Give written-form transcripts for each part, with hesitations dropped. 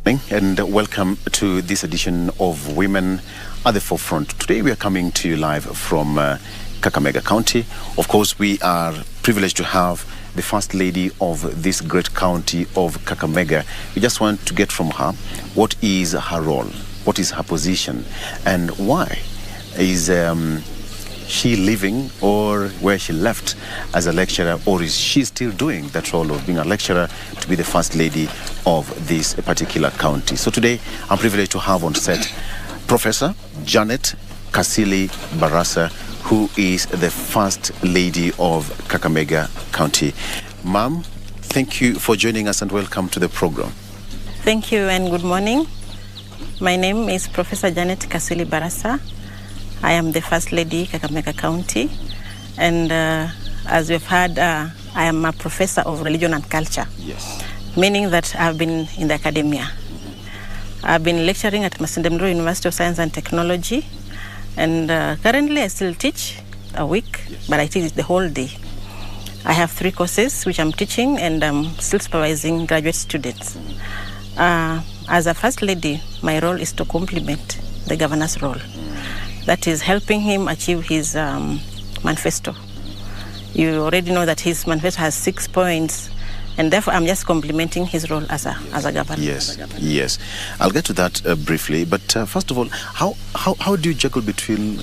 And welcome to this edition of Women at the Forefront. Today we are coming to you live from Kakamega County. Of course, we are privileged to have the First Lady of this great county of Kakamega. We just want to get from her what is her role, what is her position, and why is she living or where she left as a lecturer, or is she still doing that role of being a lecturer to be the First Lady of this particular county. So today I'm privileged to have on set Professor Janet Kasili Barasa, who is the First Lady of Kakamega County. Ma'am, thank you for joining us and welcome to the program. Thank you and good morning. My name is Professor Janet Kasili Barasa. I am the First Lady, Kakamega County, and as we've heard, I am a professor of religion and culture. Yes. Meaning that I've been in the academia. I've been lecturing at Masindemiro University of Science and Technology, and currently I still teach a week, but I teach the whole day. I have 3 courses which I'm teaching, and I'm still supervising graduate students. As a First Lady, my role is to complement the governor's role. That is helping him achieve his manifesto. You already know that his manifesto has 6 points, and therefore I'm just complementing his role as a governor. Yes. I'll get to that briefly, but first of all, how do you juggle between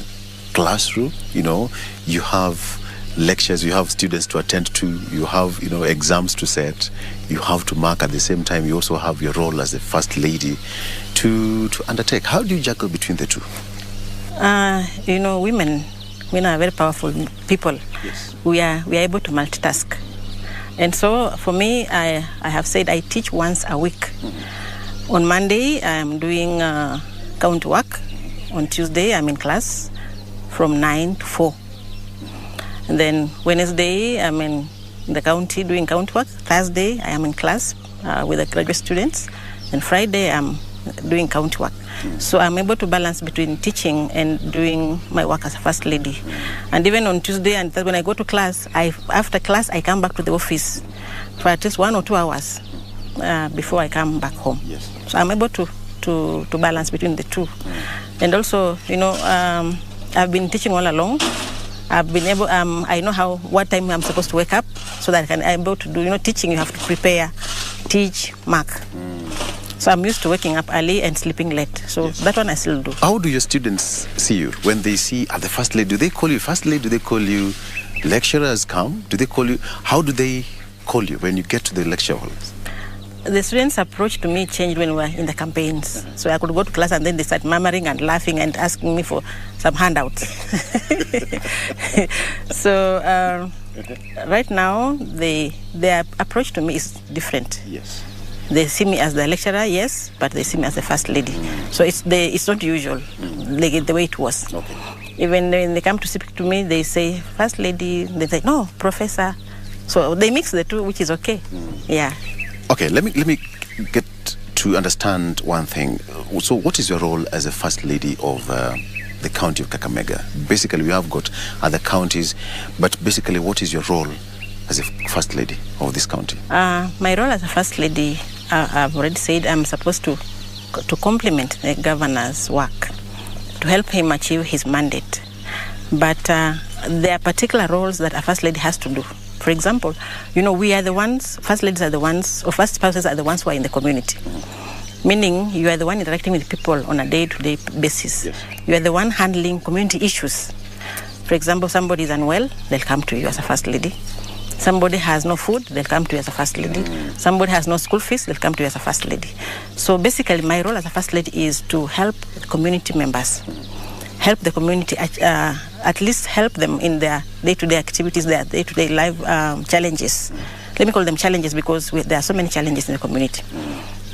classroom? You have lectures, you have students to attend to, you have exams to set, you have to mark at the same time. You also have your role as the First Lady to undertake. How do you juggle between the two? Women are very powerful people. Yes. We are able to multitask. And so for me, I have said I teach once a week. Mm-hmm. On Monday, I'm doing count work. On Tuesday, I'm in class from 9 to 4. And then Wednesday, I'm in the county doing count work. Thursday, I am in class with the graduate students. And Friday, I'm doing count work. So I'm able to balance between teaching and doing my work as a First Lady. And even on Tuesday, and when I go to class, after class, I come back to the office for at least 1 or 2 hours before I come back home. Yes. So I'm able to balance between the two. And also, I've been teaching all along. I've been able, I know what time I'm supposed to wake up so that I'm able to do, teaching, you have to prepare, teach, mark. So I'm used to waking up early and sleeping late. So that one I still do. How do your students see you when they see the First Lady? Do they call you First Lady? Do they call you lecturers come? Do they call you? How do they call you when you get to the lecture halls? The students' approach to me changed when we were in the campaigns. So I could go to class and then they start murmuring and laughing and asking me for some handouts. So right now, their approach to me is different. Yes. They see me as the lecturer, yes, but they see me as the First Lady. So it's not usual, like the way it was. Okay. Even when they come to speak to me, they say, First Lady, they say, no, Professor. So they mix the two, which is okay. Yeah. Okay, let me get to understand one thing. So what is your role as a First Lady of the county of Kakamega? Basically, we have got other counties, but basically, what is your role as a First Lady of this county? My role as a First Lady, I've already said I'm supposed to complement the governor's work, to help him achieve his mandate. But there are particular roles that a First Lady has to do. For example, we are the ones, First Ladies are the ones, or First Spouses are the ones who are in the community. Meaning, you are the one interacting with people on a day-to-day basis. Yes. You are the one handling community issues. For example, somebody is unwell, they'll come to you as a First Lady. Somebody has no food, they'll come to you as a First Lady. Somebody has no school fees, they'll come to you as a First Lady. So basically, my role as a First Lady is to help the community members, help the community, at least help them in their day-to-day activities, their day-to-day life challenges. Let me call them challenges because there are so many challenges in the community.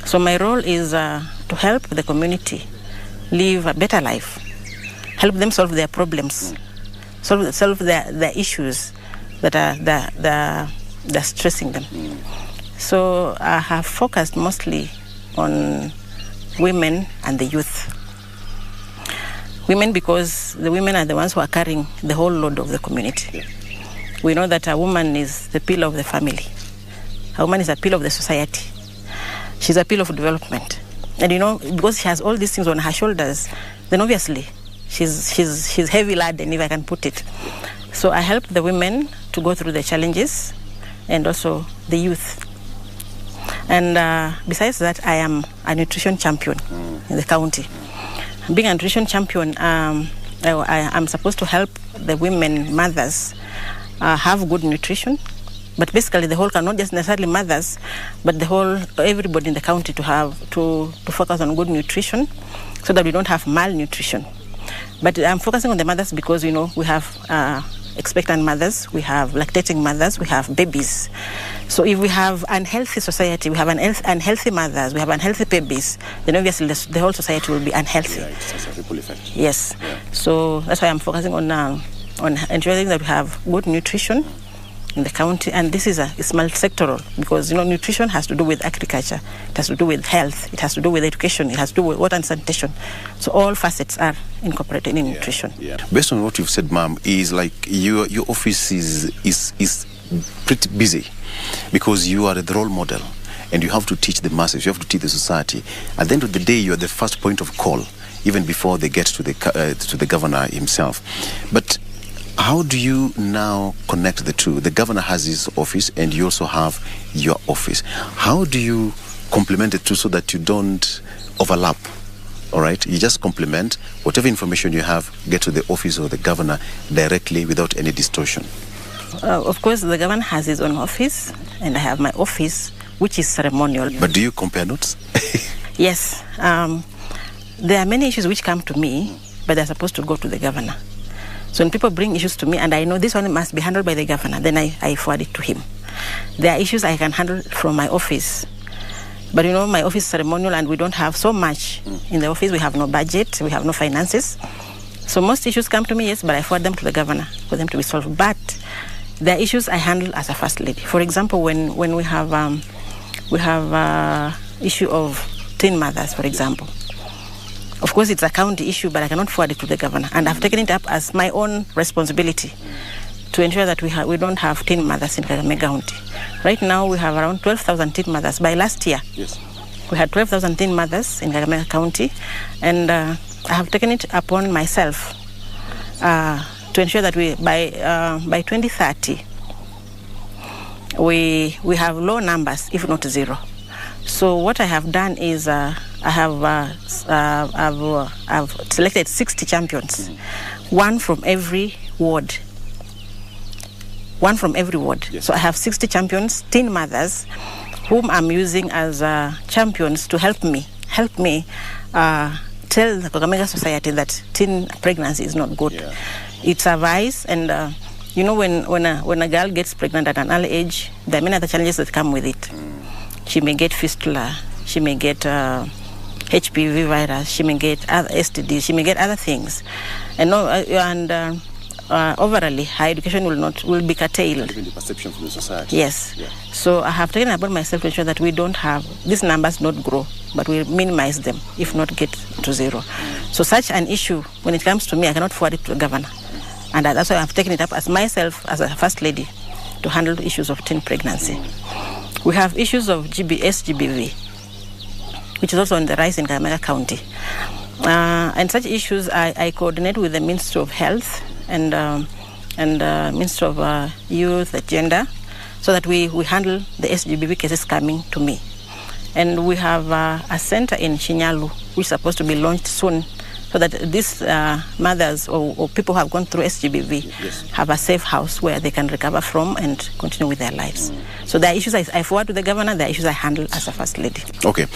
So my role is to help the community live a better life, help them solve their problems, solve their issues that are stressing them. So I have focused mostly on women and the youth. Women, because the women are the ones who are carrying the whole load of the community. We know that a woman is the pillar of the family. A woman is a pillar of the society. She's a pillar of development. And because she has all these things on her shoulders, then obviously she's heavy laden, if I can put it. So I help the women to go through the challenges, and also the youth. And besides that, I am a nutrition champion in the county. Being a nutrition champion, I'm supposed to help the women, mothers, have good nutrition. But basically, the whole, not just necessarily mothers, but everybody in the county to focus on good nutrition, so that we don't have malnutrition. But I'm focusing on the mothers because we have expectant mothers, we have lactating mothers, we have babies. So if we have unhealthy society, we have unhealthy mothers, we have unhealthy babies, then obviously the whole society will be unhealthy. Yeah, it's a ripple effect. Yes. Yeah. So that's why I'm focusing on ensuring that we have good nutrition in the county, and this is it's multi-sectoral, because nutrition has to do with agriculture, it has to do with health, it has to do with education, it has to do with water and sanitation. So all facets are incorporated in nutrition. Yeah. Based on what you've said, ma'am, is like your office is pretty busy, because you are the role model and you have to teach the masses, you have to teach the society. At the end of the day, you are the first point of call, even before they get to the governor himself. But how do you now connect the two? The governor has his office and you also have your office. How do you complement the two so that you don't overlap? All right, you just complement whatever information you have, get to the office of the governor directly without any distortion. Of course, the governor has his own office, and I have my office, which is ceremonial. But do you compare notes? Yes. There are many issues which come to me, but they're supposed to go to the governor. So when people bring issues to me, and I know this one must be handled by the governor, then I forward it to him. There are issues I can handle from my office. But my office is ceremonial, and we don't have so much in the office. We have no budget, we have no finances. So most issues come to me, yes, but I forward them to the governor for them to be solved. But there are issues I handle as a first lady. For example, when we have issue of teen mothers, for example. Of course, it's a county issue, but I cannot forward it to the governor. And I've taken it up as my own responsibility to ensure that we don't have teen mothers in Kakamega County. Right now, we have around 12,000 teen mothers. By last year, yes, we had 12,000 teen mothers in Kakamega County. And I have taken it upon myself to ensure that by 2030, we have low numbers, if not zero. So what I have done is I've selected 60 champions, one from every ward. Yes. So I have 60 champions, teen mothers, whom I'm using as champions to help me tell the Kakamega society that teen pregnancy is not good. Yeah. It's a vice, and when a girl gets pregnant at an early age, there are many other challenges that come with it. She may get fistula, she may get HPV virus, she may get other STDs, she may get other things, and overall, her education will be curtailed. Even the perception from the society. Yes. Yeah. So I have taken it upon myself to ensure that we don't have these numbers not grow, but we minimize them, if not get to zero. So such an issue, when it comes to me, I cannot forward it to the governor, and that's why I've taken it up as myself, as a first lady, to handle the issues of teen pregnancy. We have issues of SGBV, which is also on the rise in Kakamega County. And such issues, I coordinate with the Ministry of Health and Ministry of Youth and Gender, so that we handle the SGBV cases coming to me. And we have a center in Shinyalu, which is supposed to be launched soon, so that these mothers or people who have gone through SGBV yes, have a safe house where they can recover from and continue with their lives. So there are issues I forward to the governor, there are issues I handle as a first lady. Okay.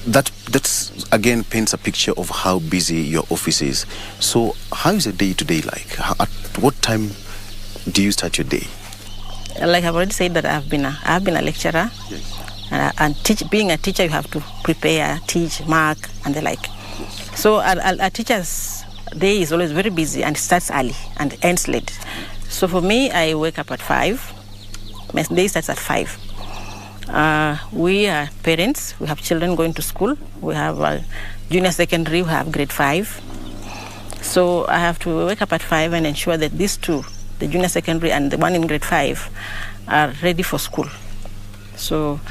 That's again paints a picture of how busy your office is. So how is a day-to-day like? At what time do you start your day? Like I've already said, that I've been a lecturer. Yes. And being a teacher, you have to prepare, teach, mark, and the like. So a teacher's day is always very busy and starts early and ends late. So for me, I wake up at 5. My day starts at 5. We are parents. We have children going to school. We have junior secondary. We have grade 5. So I have to wake up at 5 and ensure that these two, the junior secondary and the one in grade 5, are ready for school. So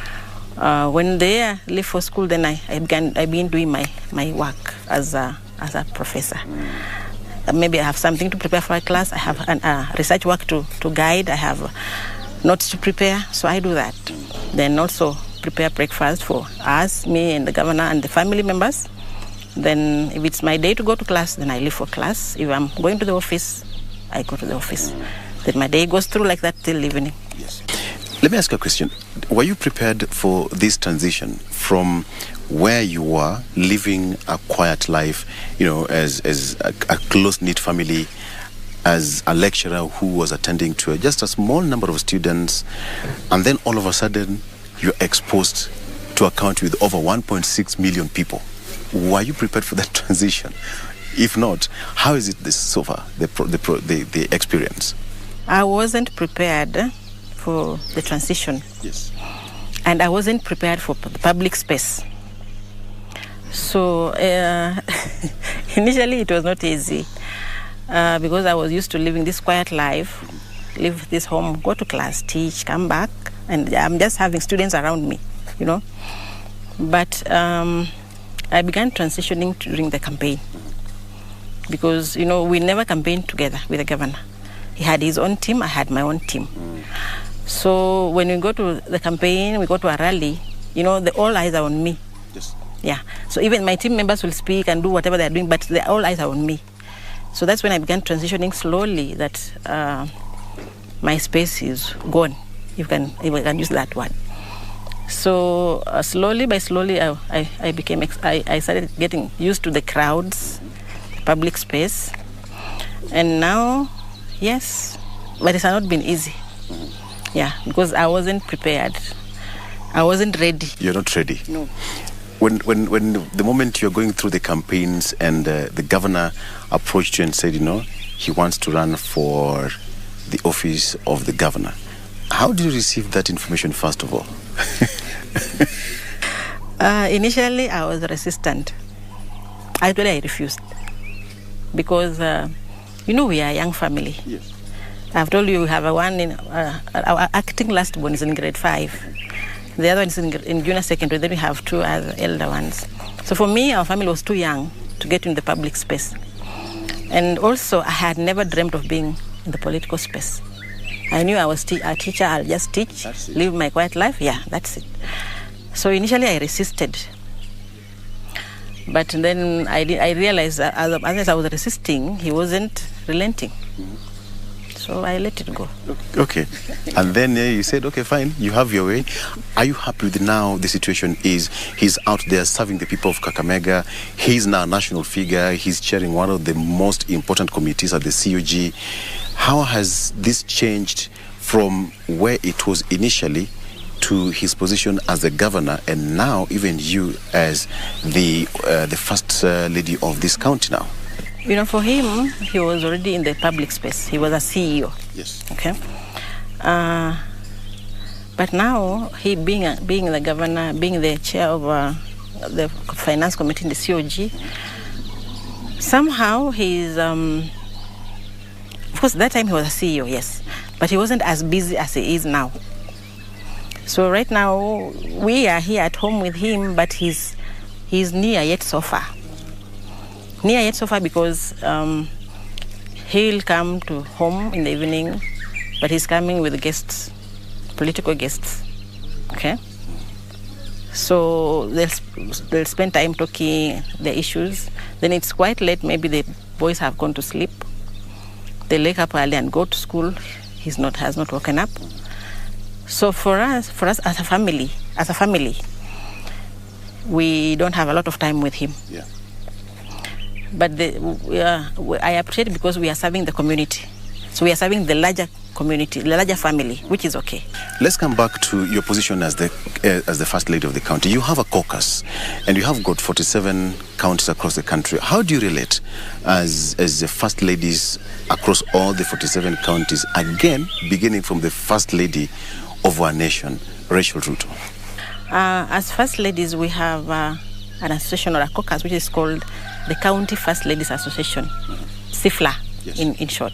When they leave for school, then I began doing my work as a professor. Maybe I have something to prepare for a class. I have research work to guide. I have notes to prepare, so I do that. Then also prepare breakfast for us, me and the governor and the family members. Then if it's my day to go to class, then I leave for class. If I'm going to the office, I go to the office. Then my day goes through like that till evening. Yes. Let me ask you a question. Were you prepared for this transition from where you were living a quiet life, as a close-knit family, as a lecturer who was attending to just a small number of students, and then all of a sudden you're exposed to a country with over 1.6 million people? Were you prepared for that transition? If not, how is it so far, the experience? I wasn't prepared for the transition. Yes. And I wasn't prepared for the public space. So initially it was not easy because I was used to living this quiet life, leave this home, go to class, teach, come back, and I'm just having students around me, But I began transitioning during the campaign because, we never campaigned together with the governor. He had his own team, I had my own team. So when we go to the campaign, we go to a rally, all eyes are on me. Yes. Yeah. So even my team members will speak and do whatever they're doing, but all eyes are on me. So that's when I began transitioning slowly that my space is gone, if I can use that word. So slowly by slowly, I started getting used to the crowds, public space. And now, yes, but it has not been easy. Yeah, because I wasn't prepared. I wasn't ready. You're not ready? No. When the moment you're going through the campaigns and the governor approached you and said, he wants to run for the office of the governor, how did you receive that information, first of all? Initially, I was resistant. Actually, I refused. Because, we are a young family. Yes. I've told you we have one in our acting last born is in grade 5. The other one is in junior secondary. Then we have 2 other elder ones. So for me, our family was too young to get in the public space. And also, I had never dreamt of being in the political space. I knew I was a teacher. I'll just teach, live my quiet life. Yeah, that's it. So initially, I resisted. But then I realized that as I was resisting, he wasn't relenting. So I let it go. Okay. And then you said, okay, fine, you have your way. Are you happy with now the situation is he's out there serving the people of Kakamega. He's now a national figure. He's chairing one of the most important committees at the COG. How has this changed from where it was initially to his position as the governor and now even you as the first lady of this county now? For him, he was already in the public space. He was a CEO. Yes. Okay. But now, he being the governor, being the chair of the finance committee in the COG, somehow he's, of course, that time he was a CEO, yes, but he wasn't as busy as he is now. So right now, we are here at home with him, but he's near yet so far. Near yet so far because he'll come to home in the evening, but he's coming with guests, political guests, okay? So they'll spend time talking the issues. Then it's quite late, maybe the boys have gone to sleep. They wake up early and go to school. Has not woken up. So for us as a family, we don't have a lot of time with him. Yeah. But I appreciate it because we are serving the community. So we are serving the larger community, the larger family, which is okay. Let's come back to your position as the first lady of the county. You have a caucus, and you have got 47 counties across the country. How do you relate as the first ladies across all the 47 counties? Again, beginning from the first lady of our nation, Rachel Ruto. As first ladies, we have an association or a caucus which is called the County First Ladies Association, CIFLA, yes, in short.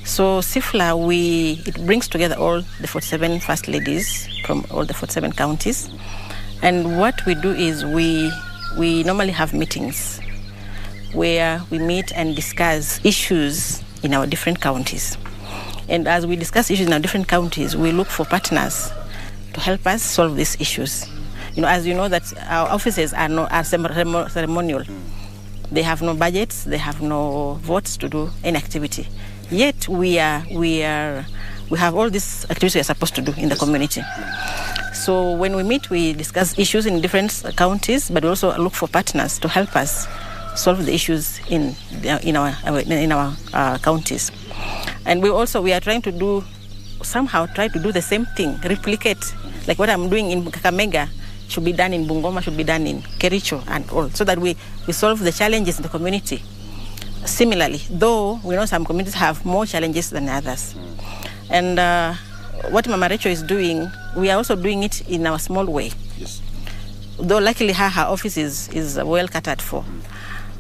So CIFLA, it brings together all the 47 first ladies from all the 47 counties. And what we do is we normally have meetings where we meet and discuss issues in our different counties. And as we discuss issues in our different counties, we look for partners to help us solve these issues. As you know, that our offices are ceremonial. They have no budgets, they have no votes to do any activity. Yet we have all these activities we are supposed to do in the community. So when we meet, we discuss issues in different counties, but we also look for partners to help us solve the issues in our counties. And we are trying to do the same thing, replicate, like what I'm doing in Kakamega should be done in Bungoma, should be done in Kericho and all, so that we solve the challenges in the community. Similarly, though we know some communities have more challenges than others. And what Mama Rachel is doing, we are also doing it in our small way. Yes. Though luckily her office is well catered for.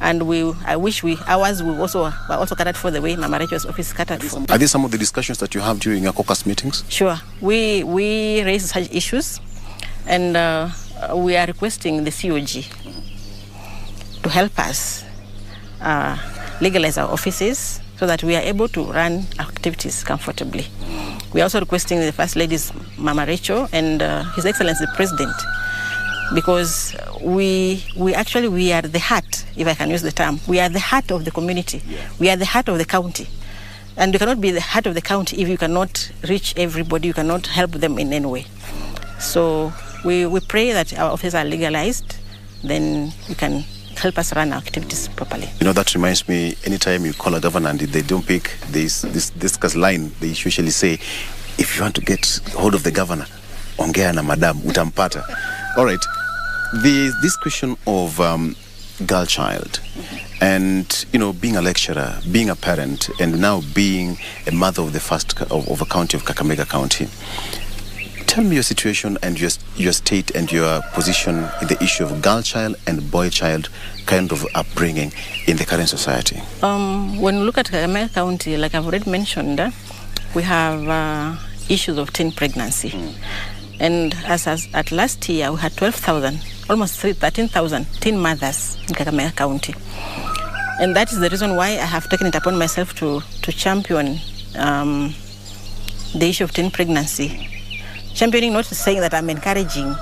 And I wish ours were also catered for the way Mama Rachel's office is catered for. Are these some of the discussions that you have during your caucus meetings? Sure. We raise such issues, and we are requesting the COG to help us legalize our offices so that we are able to run activities comfortably. We are also requesting the First Lady's Mama Rachel and His Excellency the President, because we are the heart, if I can use the term. We are the heart of the community. Yeah. We are the heart of the county. And you cannot be the heart of the county if you cannot reach everybody, you cannot help them in any way. So we pray that our offices are legalized, then you can help us run our activities properly. That reminds me, anytime you call a governor and they don't pick this line, they usually say, if you want to get hold of the governor, ongea na madam, utampata. All right, this question of girl child, and being a lecturer, being a parent, and now being a mother of the first of a county of Kakamega County. Tell me your situation and your state and your position in the issue of girl child and boy child kind of upbringing in the current society. When we look at Kakamega County, like I've already mentioned, we have issues of teen pregnancy. And as at last year, we had 12,000, almost 13,000 teen mothers in Kakamega County. And that is the reason why I have taken it upon myself to champion the issue of teen pregnancy. Championing, not saying that I'm encouraging,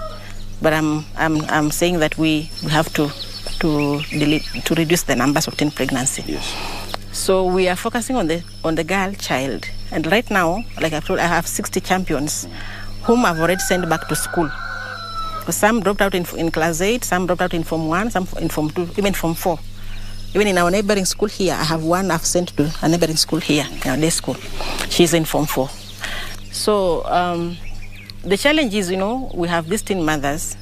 but I'm saying that we have to reduce the numbers of teen pregnancy. Yes. So we are focusing on the girl child. And right now, like I've told, I have 60 champions whom I've already sent back to school. Some dropped out in class 8, some dropped out in Form 1, some in Form 2, even Form 4. Even in our neighboring school here, I have one I've sent to a neighboring school here, in our day school. She's in Form 4. So the challenge is, we have these teen mothers,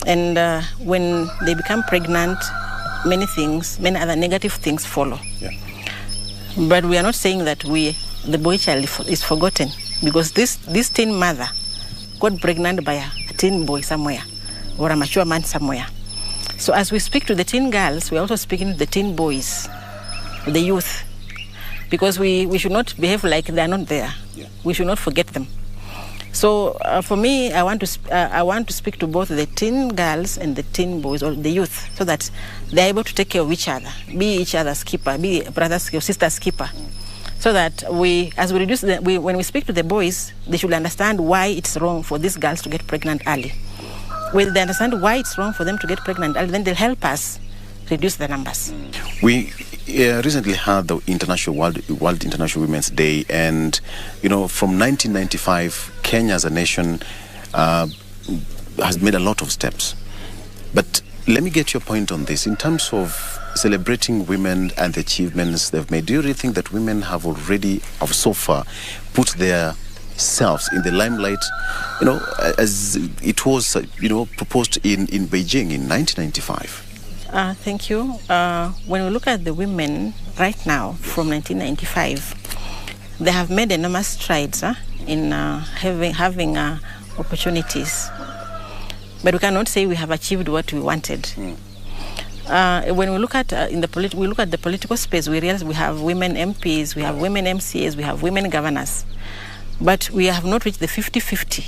and when they become pregnant, many other negative things follow. Yeah. But we are not saying that the boy child is forgotten, because this teen mother got pregnant by a teen boy somewhere or a mature man somewhere. So as we speak to the teen girls, we're also speaking to the teen boys, the youth, because we should not behave like they're not there. Yeah. We should not forget them. So for me, I want to speak to both the teen girls and the teen boys, or the youth, so that they're able to take care of each other, be each other's keeper, be brother's or sister's keeper. So that when we speak to the boys, they should understand why it's wrong for these girls to get pregnant early. When they understand why it's wrong for them to get pregnant early, then they'll help us reduce the numbers. We recently had the World International Women's Day, and from 1995, Kenya as a nation has made a lot of steps. But let me get your point on this in terms of celebrating women and the achievements they've made. Do you really think that women have so far put their selves in the limelight, as it was, proposed in Beijing in 1995? Thank you. When we look at the women right now from 1995, they have made enormous strides in having opportunities. But we cannot say we have achieved what we wanted. When we look at we look at the political space, we realize we have women MPs, we have women MCAs, we have women governors, but we have not reached the 50-50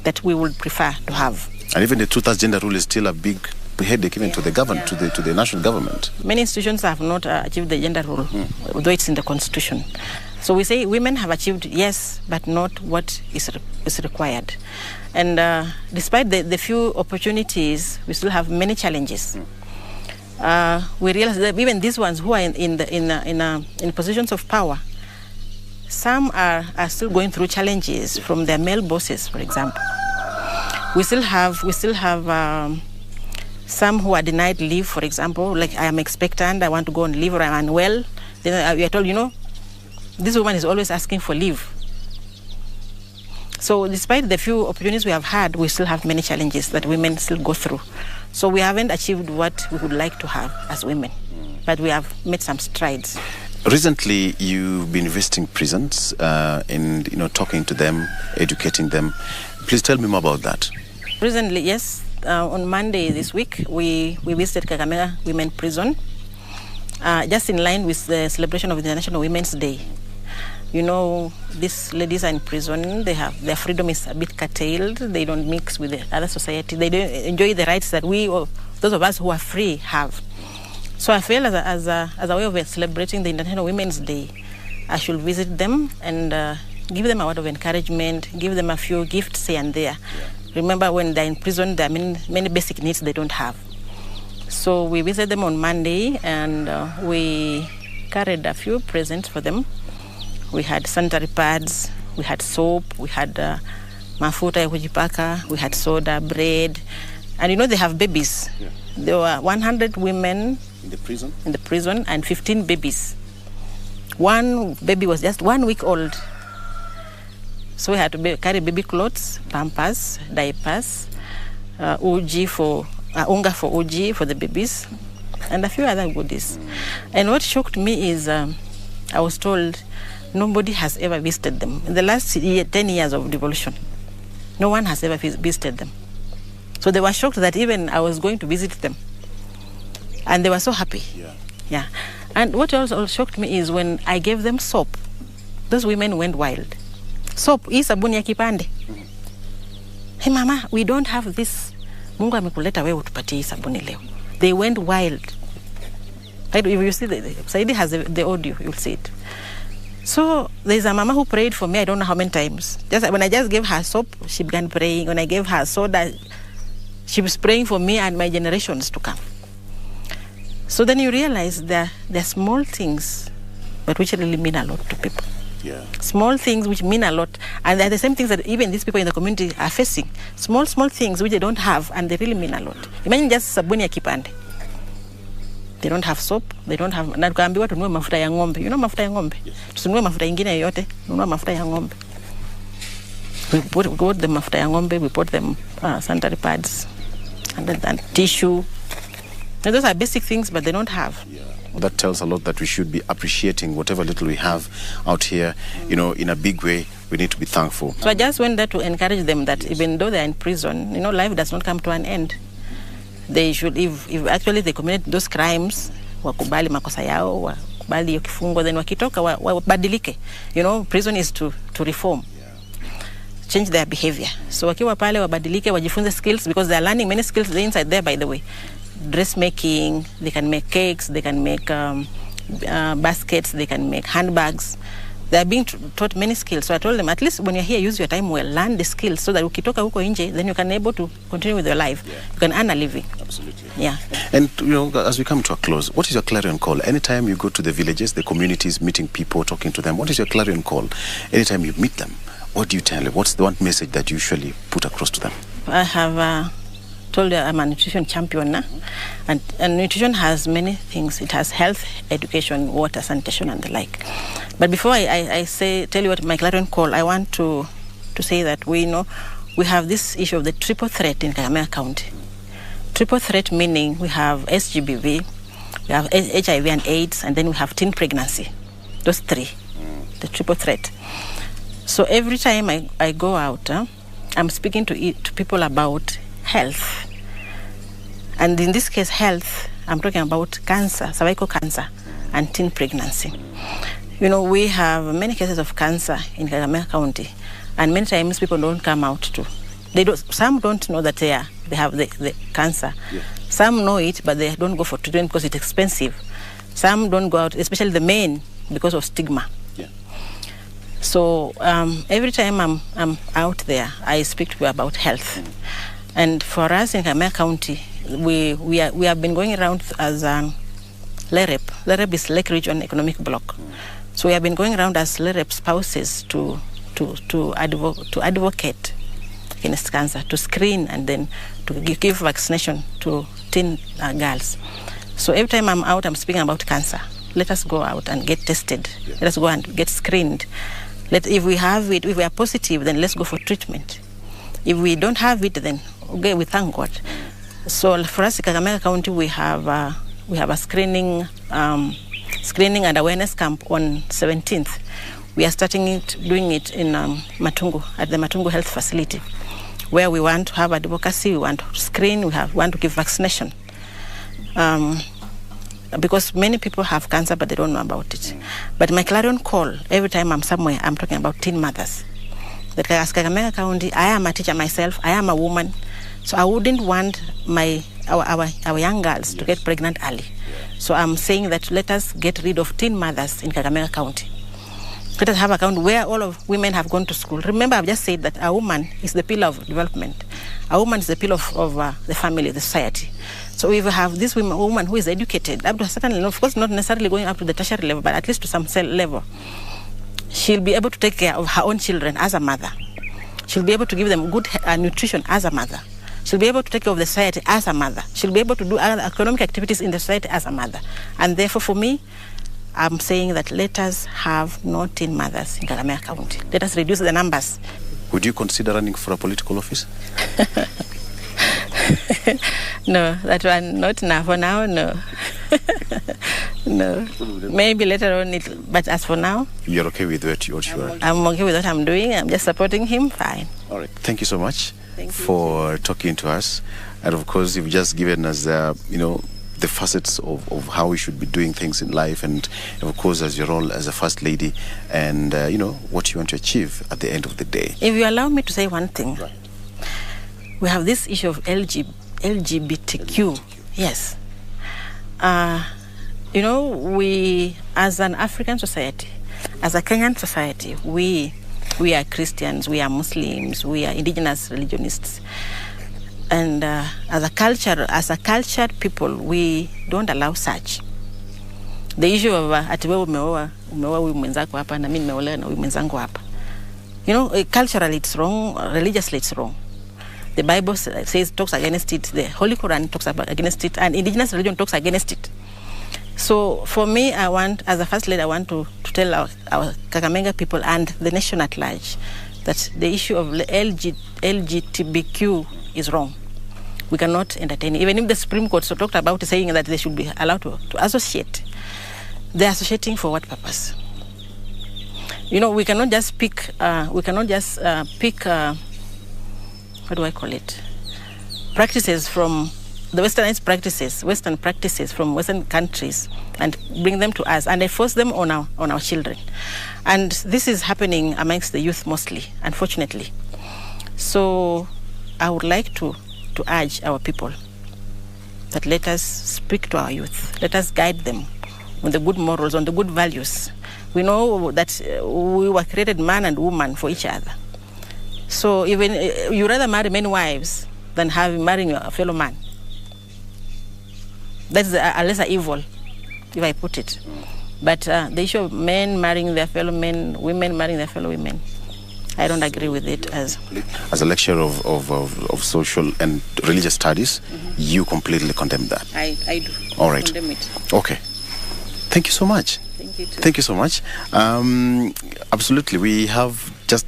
that we would prefer to have. And even the 2/3 gender rule is still a big headache even to the government, to the national government. Many institutions have not achieved the gender rule, though it's in the constitution. So we say women have achieved, yes, but not what is required. And despite the few opportunities, we still have many challenges. We realize that even these ones who are in positions of power, some are still going through challenges from their male bosses, for example. We still have some who are denied leave, for example, like I am expectant, I want to go on leave, or I'm unwell. Then we are told, this woman is always asking for leave. So despite the few opportunities we have had, we still have many challenges that women still go through. So we haven't achieved what we would like to have as women, but we have made some strides. Recently, you've been visiting prisons and talking to them, educating them. Please tell me more about that. Recently, yes. On Monday this week, we visited Kakamega Women Prison, just in line with the celebration of the International Women's Day. These ladies are in prison. Their freedom is a bit curtailed. They don't mix with the other society. They don't enjoy the rights that those of us who are free, have. So I feel as a way of celebrating the International Women's Day, I should visit them and give them a word of encouragement, give them a few gifts here and there. Remember, when they're in prison, there are many basic needs they don't have. So we visited them on Monday, and we carried a few presents for them. We had sanitary pads, we had soap, we had mafuta ya kujipaka, we had soda, bread. And they have babies. Yeah. There were 100 women in the prison and 15 babies. One baby was just 1 week old. So we had to carry baby clothes, pampers, diapers, unga for uji for the babies, and a few other goodies. And what shocked me is I was told nobody has ever visited them. In the last 10 years of devolution, no one has ever visited them. So they were shocked that even I was going to visit them. And they were so happy. Yeah. And what also shocked me is when I gave them soap, those women went wild. Soap, hii sabuni ya kipande. Hey mama, we don't have this. Mungu amekuleta wewe utupatie hii sabuni leo. They went wild. If you see, Saidi has the audio, you'll see it. So there's a mama who prayed for me, I don't know how many times. When I just gave her soap, she began praying. When I gave her soda, she was praying for me and my generations to come. So then you realize there are small things, but which really mean a lot to people. Yeah. Small things which mean a lot, and they're the same things that even these people in the community are facing. Small things which they don't have, and they really mean a lot. Imagine just sabuni ya kipande. They don't have soap, they don't have, na tukaambiwa tununue mafuta ya ng'ombe. Mafuta ya ng'ombe? Tusinunue mafuta ingine yoyote, tununue mafuta ya ng'ombe. We bought the mafuta ya ng'ombe, we bought them sanitary pads, and then tissue. Now, those are basic things, but they don't have. Yeah. That tells a lot that we should be appreciating whatever little we have out here, in a big way. We need to be thankful. So I just went there to encourage them that even though they're in prison, life does not come to an end. They should, if actually they commit those crimes, wakubali makosa yao, wakubali hiyo kifungo, then wakitoka wabadilike. Prison is to reform. Change their behavior. So wakiwa pale wabadilike, wajifunze skills, because they are learning many skills inside there, by the way. Dressmaking, they can make cakes, they can make baskets, they can make handbags. They are being taught many skills. So I told them, at least when you're here, use your time well, learn the skills, so that ukitoka huko nje, then you can be able to continue with your life. Yeah. You can earn a living. Absolutely. Yeah. And as we come to a close, what is your clarion call? Anytime you go to the villages, the communities, meeting people, talking to them, what is your clarion call? Anytime you meet them, what do you tell them? What's the one message that you usually put across to them? I have told you I'm a nutrition champion, and nutrition has many things. It has health, education, water, sanitation, and the like. But before I tell you what my clarion call, I want to say that we have this issue of the triple threat in Kakamega County. Triple threat meaning we have SGBV, we have HIV and AIDS, and then we have teen pregnancy. Those three, the triple threat. So every time I go out, I'm speaking to people about health. And in this case, health, I'm talking about cancer, cervical cancer, and teen pregnancy. You know, we have many cases of cancer in Kakamega County, and many times people don't come out to. Some don't know that they have the cancer. Yeah. Some know it, but they don't go for treatment because it's expensive. Some don't go out, especially the men, because of stigma. Yeah. So every time I'm out there, I speak to you about health. And for us in Kakamega County, we have been going around as LEREP. LEREP is Lake Region Economic Bloc. So we have been going around as LEREP spouses to advocate against cancer, to screen and then to give vaccination to teen girls. So every time I'm out, I'm speaking about cancer. Let us go out and get tested. Yeah. Let us go and get screened. If we have it, if we are positive, then let's go for treatment. If we don't have it, then okay, we thank God. So for us in Kakamega County, we have a screening and awareness camp on 17th. We are doing it in Matungu, at the Matungu Health Facility, where we want to have advocacy, we want to screen, we want to give vaccination. Because many people have cancer, but they don't know about it. But my clarion call, every time I'm somewhere, I'm talking about teen mothers. That as Kakamega County, I am a teacher myself, I am a woman, so I wouldn't want our young girls to get pregnant early. So I'm saying that let us get rid of teen mothers in Kakamega County. Let us have a county where all of women have gone to school. Remember, I've just said that a woman is the pillar of development. A woman is the pillar of the family, the society. So if we have this woman who is educated, up to a certain level, of course not necessarily going up to the tertiary level, but at least to some level, she'll be able to take care of her own children as a mother. She'll be able to give them good nutrition as a mother. She'll be able to take care of the society as a mother. She'll be able to do other economic activities in the society as a mother. And therefore, for me, I'm saying that let us have no teen mothers in Kakamega County. Let us reduce the numbers. Would you consider running for a political office? No, that one not now. For now, no. No. Maybe later on, but as for now... You're okay with what you are? I'm okay with what I'm doing. I'm just supporting him. Fine. All right. Thank you so much for talking to us. And of course, you've just given us, the facets of how we should be doing things in life, and of course as your role as a first lady, and what you want to achieve at the end of the day. If you allow me to say one thing, right. We have this issue of LGBTQ. Yes. We as an African society, as a Kenyan society, we are Christians, we are Muslims, we are indigenous religionists. And as a cultured people, we don't allow such. The issue of ati wewe umeoa huyu mwenzako hapa na mimi nimeolewa na huyu mwenzangu hapa. Culturally it's wrong, religiously it's wrong. The Bible talks against it, the Holy Quran talks against it, and indigenous religion talks against it. So for me, as a first lady, I want to tell our Kakamega people and the nation at large that the issue of LGTBQ is wrong. We cannot entertain it. Even if the Supreme Court talked about saying that they should be allowed to associate, they're associating for what purpose? We cannot just pick, what do I call it? Practices from the Western practices from Western countries and bring them to us and enforce them on our children. And this is happening amongst the youth mostly, unfortunately. So I would like to urge our people that let us speak to our youth. Let us guide them on the good morals, on the good values. We know that we were created man and woman for each other. So even you rather marry many wives than marrying your fellow man. That's a lesser evil, if I put it. But the issue of men marrying their fellow men, women marrying their fellow women, I don't agree with it. As a lecturer of social and religious studies, you completely condemn that. I do. All right. I condemn it. Okay. Thank you so much. Thank you too. Thank you so much. Absolutely. We have just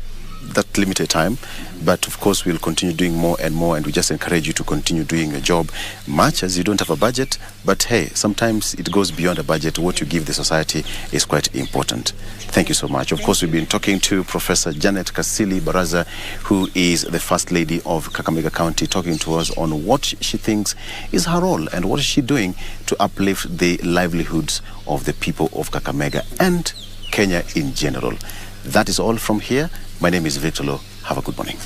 that limited time, but of course we'll continue doing more and more, and we just encourage you to continue doing your job, much as you don't have a budget, but hey, sometimes it goes beyond a budget. What you give the society is quite important. Thank you so much. Of course, we've been talking to Professor Janet Kasili Barasa, who is the First Lady of Kakamega County, talking to us on what she thinks is her role and what is she doing to uplift the livelihoods of the people of Kakamega and Kenya in general. That is all from here. My name is Victor Oloo. Have a good morning.